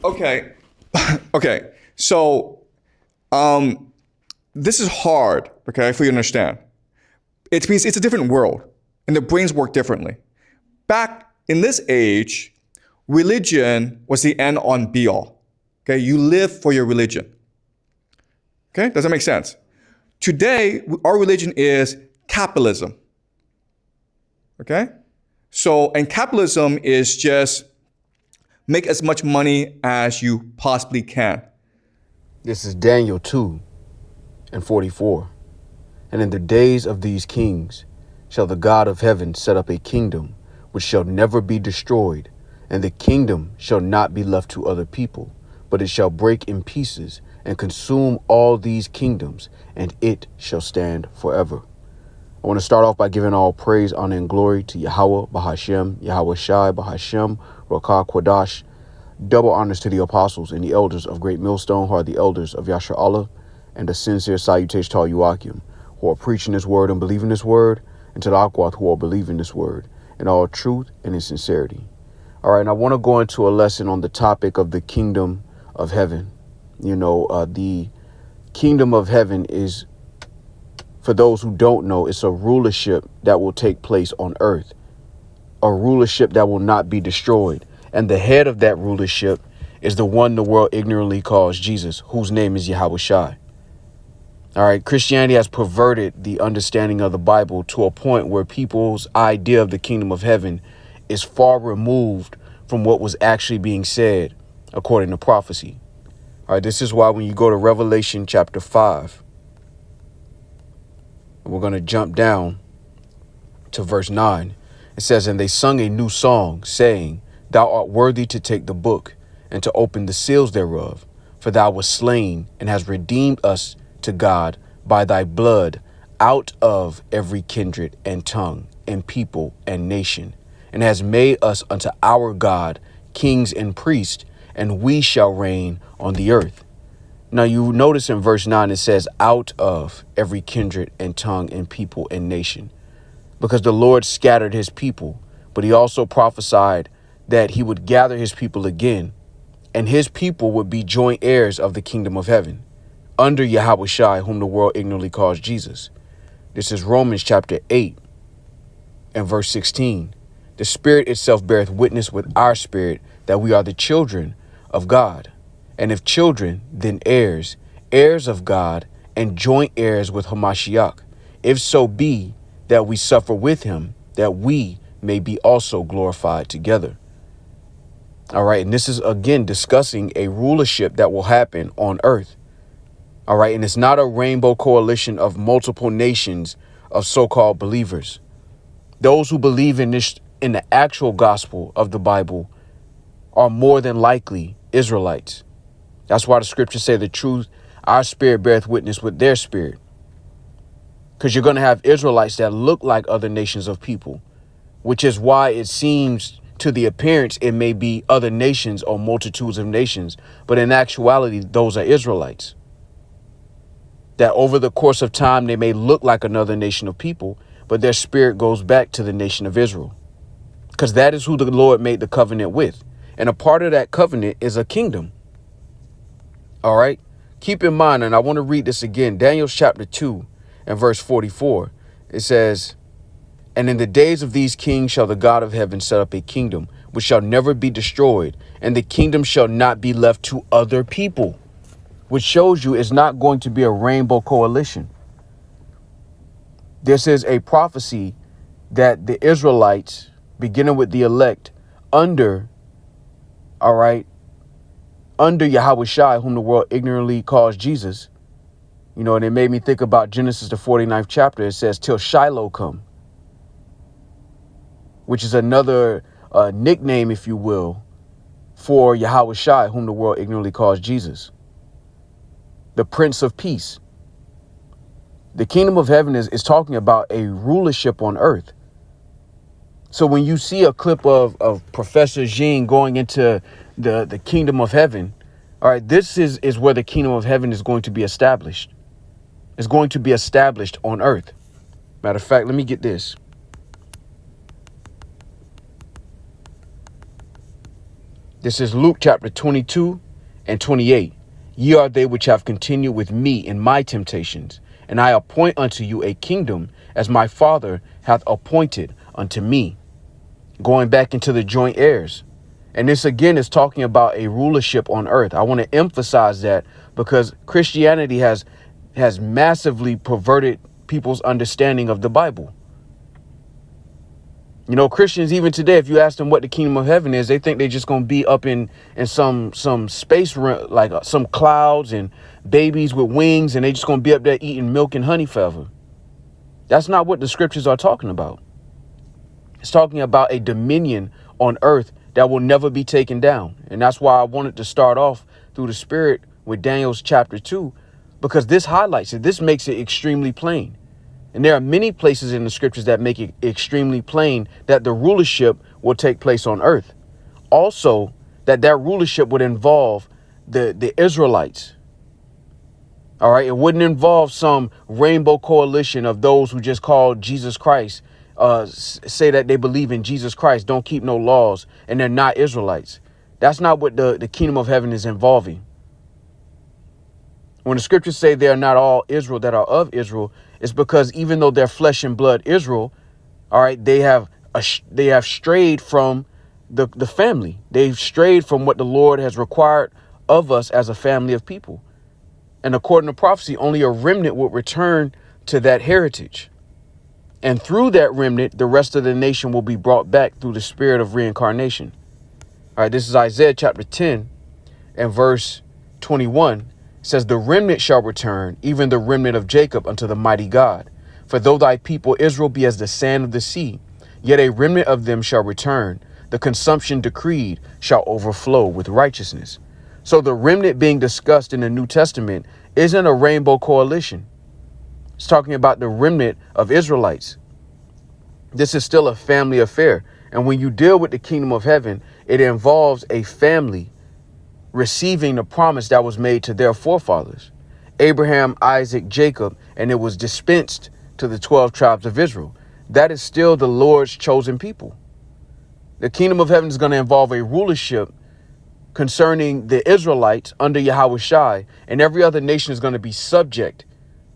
Okay. Okay. So this is hard, okay, for you to understand. It's because it's a different world and the brains work differently. Back in this age, religion was the end on be all. Okay, you live for your religion. Okay, does that make sense? Today, our religion is capitalism. Okay? So, and capitalism is just make as much money as you possibly can. This is Daniel 2:44. And in the days of these kings shall the God of heaven set up a kingdom which shall never be destroyed, and the kingdom shall not be left to other people, but it shall break in pieces and consume all these kingdoms, and it shall stand forever. I want to start off by giving all praise, honor, and glory to Yahweh, Bahashem, Yahweh Shai, Bahashem, Rakah, Quadash. Double honors to the apostles and the elders of Great Millstone, who are the elders of Yasher Allah, and a sincere salutation to all Yuakim, who are preaching this word and believing this word, and to the Akwath, who are believing this word, in all truth and in sincerity. All right, and I want to go into a lesson on the topic of the kingdom of heaven. The kingdom of heaven is, for those who don't know, it's a rulership that will take place on earth, a rulership that will not be destroyed. And the head of that rulership is the one the world ignorantly calls Jesus, whose name is Yahweh Shai. All right, Christianity has perverted the understanding of the Bible to a point where people's idea of the kingdom of heaven is far removed from what was actually being said according to prophecy. All right, this is why when you go to Revelation chapter 5, we're going to jump down to verse 9. It says, and they sung a new song, saying, Thou art worthy to take the book and to open the seals thereof, for thou wast slain and hast redeemed us to God by thy blood out of every kindred and tongue and people and nation, and has made us unto our God kings and priests, and we shall reign on the earth. Now you notice in verse 9 it says out of every kindred and tongue and people and nation, because the Lord scattered his people, but he also prophesied that he would gather his people again, and his people would be joint heirs of the kingdom of heaven under Yahweh Shai, whom the world ignorantly calls Jesus. This is Romans chapter 8 and verse 16. The Spirit itself beareth witness with our spirit that we are the children of God. And if children, then heirs, heirs of God, and joint heirs with Hamashiach, if so be that we suffer with him, that we may be also glorified together. All right, and this is again discussing a rulership that will happen on earth. All right, and it's not a rainbow coalition of multiple nations of so-called believers. Those who believe in this, in the actual gospel of the Bible, are more than likely Israelites. That's why the scriptures say the truth, our spirit beareth witness with their spirit. Because you're going to have Israelites that look like other nations of people, which is why it seems to the appearance it may be other nations or multitudes of nations. But in actuality, those are Israelites. That over the course of time, they may look like another nation of people, but their spirit goes back to the nation of Israel, because that is who the Lord made the covenant with. And a part of that covenant is a kingdom. All right. Keep in mind, and I want to read this again, Daniel chapter 2 and verse 44. It says, and in the days of these kings shall the God of heaven set up a kingdom which shall never be destroyed, and the kingdom shall not be left to other people. Which shows you it's not going to be a rainbow coalition. This is a prophecy that the Israelites, beginning with the elect, under Yahweh Shai, whom the world ignorantly calls Jesus, and it made me think about Genesis, the 49th chapter. It says, till Shiloh come, which is another nickname, if you will, for Yahweh Shai, whom the world ignorantly calls Jesus, the Prince of Peace. The kingdom of heaven is talking about a rulership on earth. So when you see a clip of Professor Jean going into the kingdom of heaven, all right, this is where the kingdom of heaven is going to be established. It's going to be established on earth. Matter of fact, let me get this. This is Luke chapter 22 and 28. Ye are they which have continued with me in my temptations, and I appoint unto you a kingdom as my Father hath appointed unto me. Going back into the joint heirs. And this again is talking about a rulership on earth. I want to emphasize that because Christianity has massively perverted people's understanding of the Bible. You know, Christians, even today, if you ask them what the kingdom of heaven is, they think they're just going to be up in some space, like some clouds and babies with wings, and they just going to be up there eating milk and honey forever. That's not what the scriptures are talking about. It's talking about a dominion on earth that will never be taken down. And that's why I wanted to start off through the Spirit with Daniel's chapter 2, because this highlights it. This makes it extremely plain. And there are many places in the scriptures that make it extremely plain that the rulership will take place on earth. Also, that rulership would involve the Israelites. All right. It wouldn't involve some rainbow coalition of those who just call Jesus Christ, say that they believe in Jesus Christ, don't keep no laws, and they're not Israelites. That's not what the kingdom of heaven is involving. When the scriptures say they are not all Israel that are of Israel, it's because even though they're flesh and blood Israel, all right, they have strayed from the family. They've strayed from what the Lord has required of us as a family of people. And according to prophecy, only a remnant will return to that heritage. And through that remnant, the rest of the nation will be brought back through the spirit of reincarnation. All right, this is Isaiah chapter 10 and verse 21. It says, the remnant shall return, even the remnant of Jacob, unto the mighty God. For though thy people Israel be as the sand of the sea, yet a remnant of them shall return. The consumption decreed shall overflow with righteousness. So the remnant being discussed in the New Testament isn't a rainbow coalition. It's talking about the remnant of Israelites. This is still a family affair. And when you deal with the kingdom of heaven, it involves a family receiving the promise that was made to their forefathers, Abraham, Isaac, Jacob, and it was dispensed to the 12 tribes of Israel. That is still the Lord's chosen people. The kingdom of heaven is going to involve a rulership concerning the Israelites under Yahushua, and every other nation is going to be subject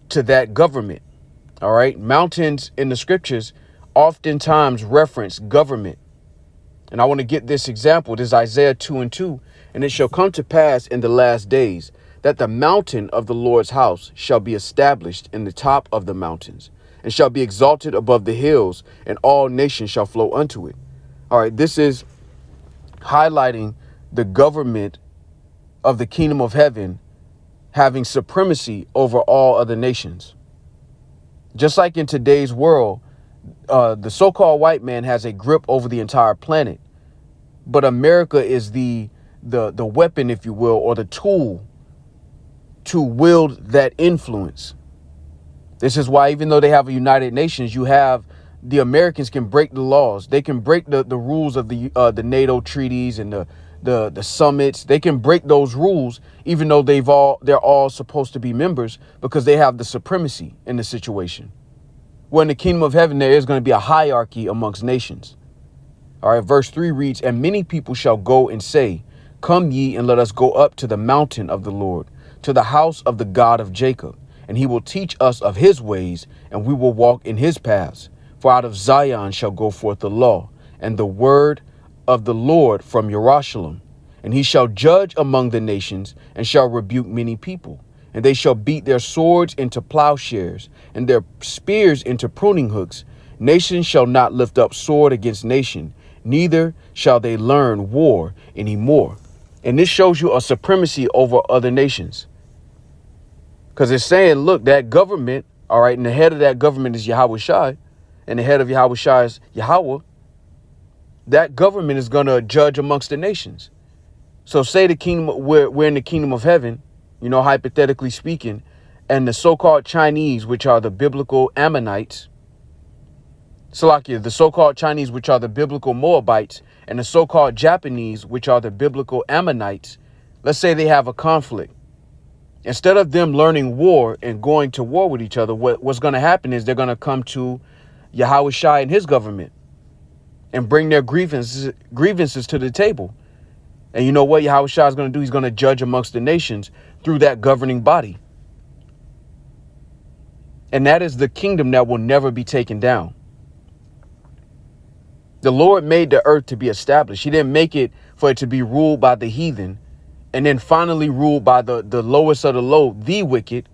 to that government. All right. Mountains in the scriptures oftentimes reference government. And I want to get this example. This is Isaiah 2:2. And it shall come to pass in the last days that the mountain of the Lord's house shall be established in the top of the mountains and shall be exalted above the hills, and all nations shall flow unto it. All right. This is highlighting the government of the kingdom of heaven having supremacy over all other nations. Just like in today's world, the so-called white man has a grip over the entire planet. But America is the weapon, if you will, or the tool to wield that influence. This is why, even though they have a United Nations, you have the Americans can break the laws. They can break the rules of the NATO treaties and the summits. They can break those rules, even though they're all supposed to be members, because they have the supremacy in the situation. Well, in the kingdom of heaven, there is going to be a hierarchy amongst nations. All right, verse 3 reads, and many people shall go and say, come ye and let us go up to the mountain of the Lord, to the house of the God of Jacob, and he will teach us of his ways, and we will walk in his paths. For out of Zion shall go forth the law and the word of the Lord from Jerusalem. And he shall judge among the nations and shall rebuke many people. And they shall beat their swords into plowshares and their spears into pruning hooks. Nation shall not lift up sword against nation, neither shall they learn war anymore. And this shows you a supremacy over other nations. Because it's saying, look, that government, all right, and the head of that government is Yahushua, and the head of Yahushua is Yahweh. That government is going to judge amongst the nations. So say the kingdom, we're in the kingdom of heaven, you know, hypothetically speaking, and the so-called Chinese, which are the biblical Ammonites, Salakia, the so-called Chinese, which are the biblical Moabites, and the so-called Japanese, which are the biblical Ammonites, let's say they have a conflict. Instead of them learning war and going to war with each other, what's going to happen is they're going to come to Yahushua and his government and bring their grievances to the table. And you know what Yahushua is going to do? He's going to judge amongst the nations through that governing body. And that is the kingdom that will never be taken down. The Lord made the earth to be established. He didn't make it for it to be ruled by the heathen and then finally ruled by the lowest of the low, the wicked,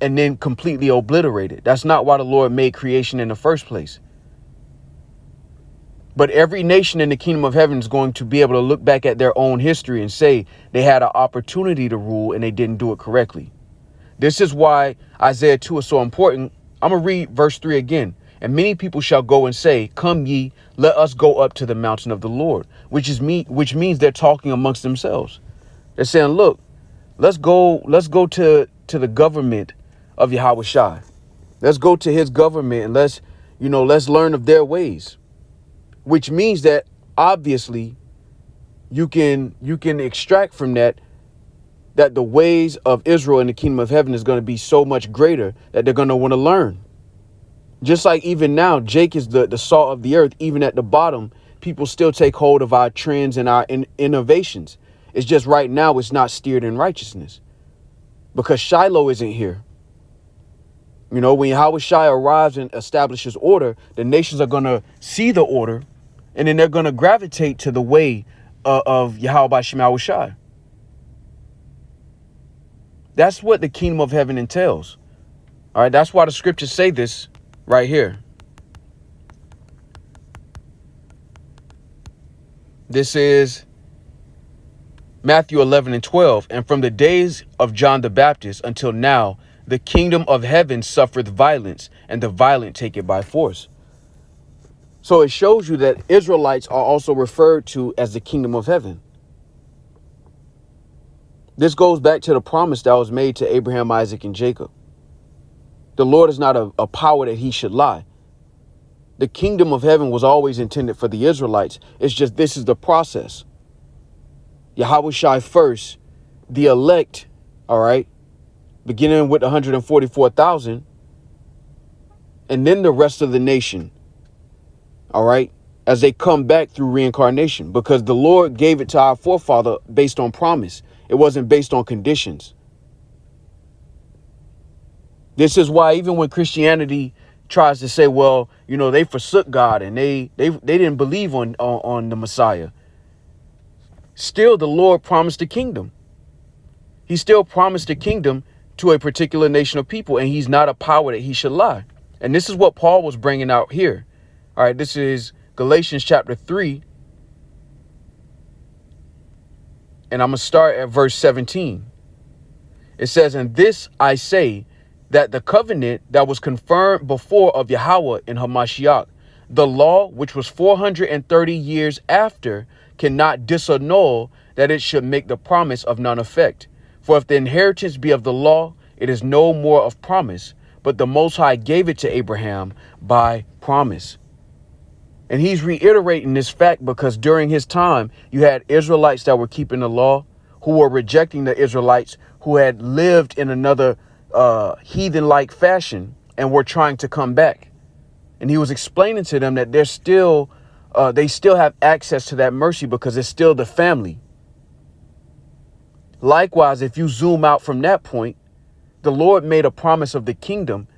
and then completely obliterated. That's not why the Lord made creation in the first place. But every nation in the kingdom of heaven is going to be able to look back at their own history and say they had an opportunity to rule and they didn't do it correctly. This is why Isaiah 2 is so important. I'm going to read verse 3 again. And many people shall go and say, come ye, let us go up to the mountain of the Lord, which means they're talking amongst themselves. They're saying, look, let's go to the government of Yahushua. Let's go to his government and let's learn of their ways, which means that obviously you can extract from that the ways of Israel in the kingdom of heaven is going to be so much greater that they're going to want to learn. Just like even now, Jake is the salt of the earth. Even at the bottom, people still take hold of our trends and our innovations. It's just right now it's not steered in righteousness because Shiloh isn't here. You know, when Yahushua arrives and establishes order, the nations are going to see the order and then they're going to gravitate to the way of Yahweh Shema Shai. That's what the kingdom of heaven entails. All right. That's why the scriptures say this right here. This is Matthew 11:12. And from the days of John the Baptist until now, the kingdom of heaven suffereth violence, and the violent take it by force. So it shows you that Israelites are also referred to as the kingdom of heaven. This goes back to the promise that was made to Abraham, Isaac, and Jacob. The Lord is not a power that he should lie. The kingdom of heaven was always intended for the Israelites. It's just this is the process. Yahushua first, the elect, all right, beginning with 144,000, and then the rest of the nation, all right, as they come back through reincarnation, because the Lord gave it to our forefather based on promise. It wasn't based on conditions. This is why even when Christianity tries to say, well, you know, they forsook God and they didn't believe on the Messiah. Still, the Lord promised the kingdom. He still promised the kingdom to a particular nation of people, and he's not a power that he should lie. And this is what Paul was bringing out here. All right, this is Galatians chapter 3. And I'm going to start at verse 17. It says, and this I say, that the covenant that was confirmed before of Yahweh in Hamashiach, the law which was 430 years after, cannot disannul that it should make the promise of none effect. For if the inheritance be of the law, it is no more of promise, but the Most High gave it to Abraham by promise. And he's reiterating this fact because during his time, you had Israelites that were keeping the law, who were rejecting the Israelites who had lived in another heathen-like fashion and were trying to come back. And he was explaining to them that they still have access to that mercy because it's still the family. Likewise, if you zoom out from that point, the Lord made a promise of the kingdom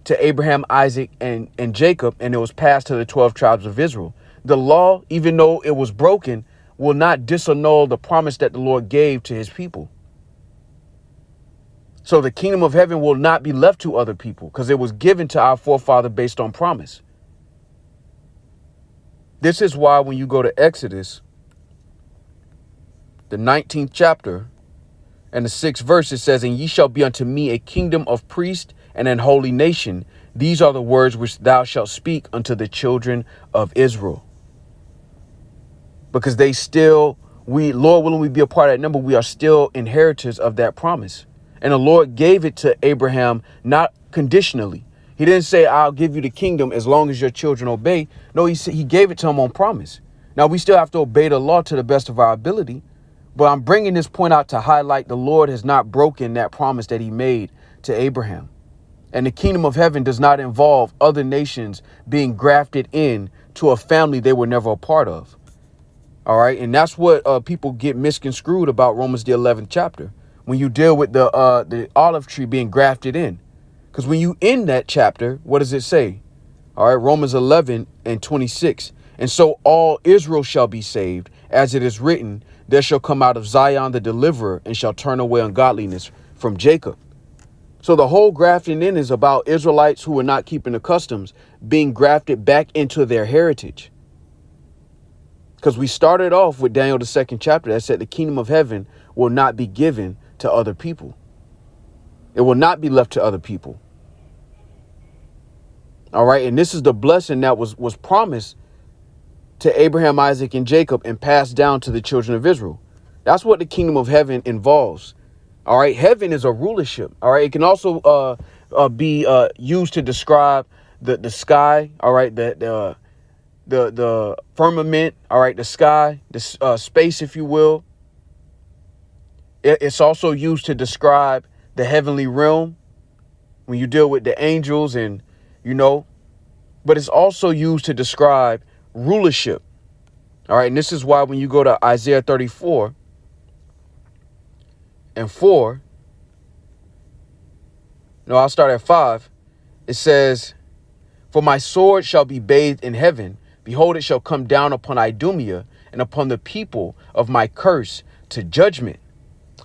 to Abraham, Isaac, and Jacob, and it was passed to the 12 tribes of Israel. The law, even though it was broken, will not disannul the promise that the Lord gave to his people. So the kingdom of heaven will not be left to other people because it was given to our forefather based on promise. This is why when you go to Exodus, the 19th chapter and the 6th verse, it says, and ye shall be unto me a kingdom of priests and an holy nation. These are the words which thou shalt speak unto the children of Israel. Because Lord willing, we be a part of that number. We are still inheritors of that promise. And the Lord gave it to Abraham, not conditionally. He didn't say, I'll give you the kingdom as long as your children obey. No, he gave it to him on promise. Now, we still have to obey the law to the best of our ability. But I'm bringing this point out to highlight the Lord has not broken that promise that he made to Abraham. And the kingdom of heaven does not involve other nations being grafted in to a family they were never a part of. All right. And that's what people get misconstrued about Romans, the 11th chapter, when you deal with the olive tree being grafted in. Because when you end that chapter, what does it say? All right. Romans 11:26. And so all Israel shall be saved, as it is written, there shall come out of Zion the deliverer, and shall turn away ungodliness from Jacob. So the whole grafting in is about Israelites who are not keeping the customs being grafted back into their heritage. Because we started off with Daniel, the 2nd chapter, that said the kingdom of heaven will not be given to other people. It will not be left to other people. All right. And this is the blessing that was promised to Abraham, Isaac, and Jacob and passed down to the children of Israel. That's what the kingdom of heaven involves. All right. Heaven is a rulership. All right. It can also be used to describe the sky. All right. The firmament. All right. The sky, the space, if you will. It's also used to describe the heavenly realm when you deal with the angels and, but it's also used to describe rulership. All right. And this is why when you go to Isaiah 34:4, I'll start at 5. It says, for my sword shall be bathed in heaven. Behold, it shall come down upon Idumea and upon the people of my curse to judgment.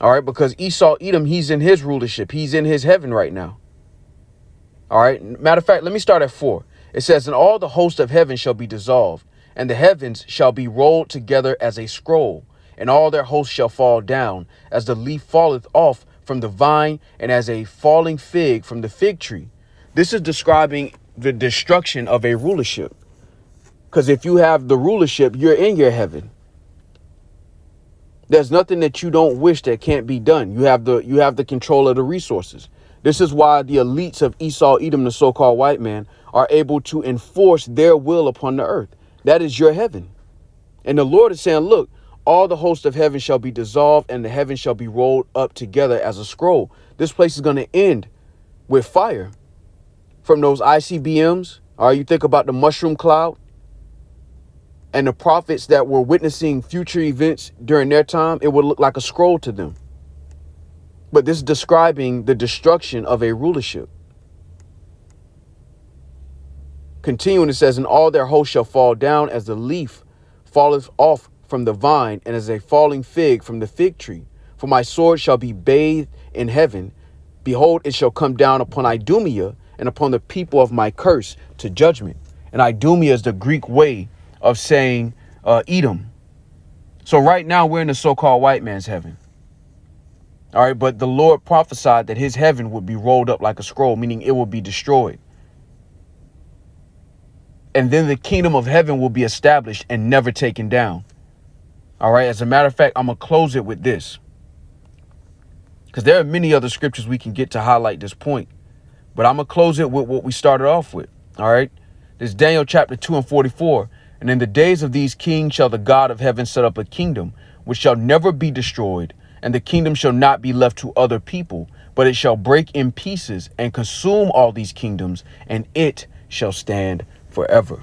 All right. Because Esau, Edom, he's in his rulership. He's in his heaven right now. All right. Matter of fact, let me start at 4. It says, and all the host of heaven shall be dissolved, and the heavens shall be rolled together as a scroll, and all their hosts shall fall down, as the leaf falleth off from the vine, and as a falling fig from the fig tree. This is describing the destruction of a rulership. Because if you have the rulership, you're in your heaven. There's nothing that you don't wish that can't be done. You have the control of the resources. This is why the elites of Esau, Edom, the so-called white man, are able to enforce their will upon the earth. That is your heaven. And the Lord is saying, look, all the hosts of heaven shall be dissolved, and the heavens shall be rolled up together as a scroll. This place is going to end with fire from those ICBMs. All right, you think about the mushroom cloud and the prophets that were witnessing future events during their time. It would look like a scroll to them. But this is describing the destruction of a rulership. Continuing, it says, and all their hosts shall fall down as the leaf falleth off from the vine, and as a falling fig from the fig tree. For my sword shall be bathed in heaven. Behold, it shall come down upon Idumea and upon the people of my curse to judgment. And Idumea is the Greek way of saying Edom. So right now we're in the so-called white man's heaven. All right. But the Lord prophesied that his heaven would be rolled up like a scroll, meaning it will be destroyed. And then the kingdom of heaven will be established and never taken down. All right. As a matter of fact, I'm going to close it with this, because there are many other scriptures we can get to highlight this point. But I'm going to close it with what we started off with. All right. This Daniel chapter 2:44. And in the days of these kings shall the God of heaven set up a kingdom which shall never be destroyed. And the kingdom shall not be left to other people, but it shall break in pieces and consume all these kingdoms, and it shall stand forever.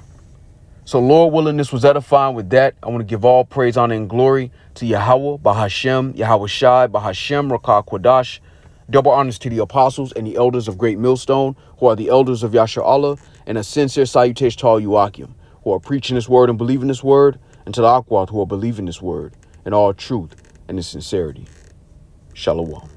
So Lord willing, this was edifying. With that, I want to give all praise, honor, and glory to Yahweh, Bahashem, Yahweh Shai, Bahashem, Rakah Quadash. Double honors to the apostles and the elders of Great Millstone, who are the elders of Yasha Allah, and a sincere salutation to all you Akim, who are preaching this word and believing this word, and to the Akwad, who are believing this word in all truth and in sincerity. Shalom.